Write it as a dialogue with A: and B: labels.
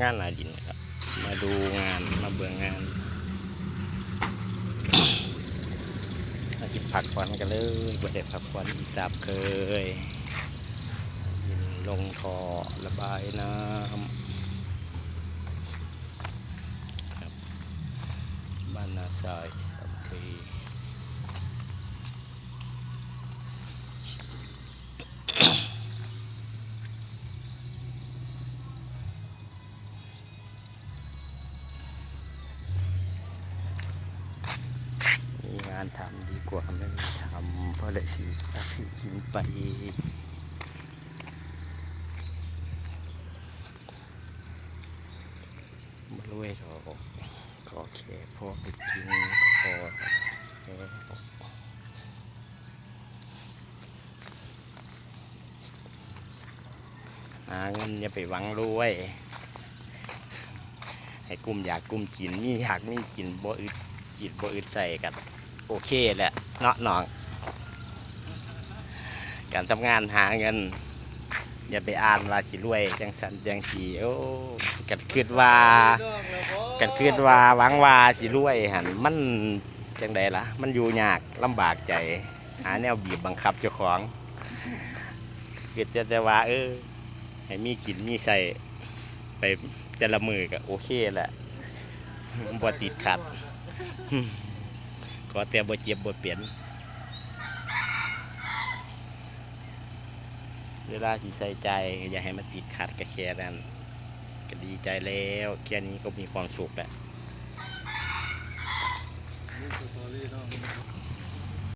A: งานหลายดินนะครับมาดูงานมาเบื่องานมาจิบผักผ่อนกันเลยบ่ได้ผักผ่อนอีตามเคยยินลงท่อระบายน้ำครับบ้านนาซายสัมพีงานทำดีกว่าไม่มีทำเพราะได้สิตักสิกินไปมาลุยเขาก็แค่พอไปกินก็พอหาเงินอย่าไปหวังรวยให้กลุ่มอยากกลุ่มกินมีอยากมีกินบ่อึดกินบ่อึดใส่กันโอเคแหละเนาะน้องการทำงานหาเงินอย่าไปอ่านว่าสิรวยจังสันจังสีโอ้กันคิดว่าหวังว่าสิรวยหันมันจังใดล่ะมันอยู่ยากลำบากใจหาแนวบีบบังคับเจ้าของคิดจะว่าให้มีกินมีใส่ไปแต่ละมือก็โอเคแหละบ่ติดขัดขอแต่บ่เจ็บบ่เปลี่ยนเวลาที่ใส่ใจอย่าให้มันติดขัดก็แค่นั้นก็ดีใจแล้วแค่นี้ก็มีความสุขแล้ว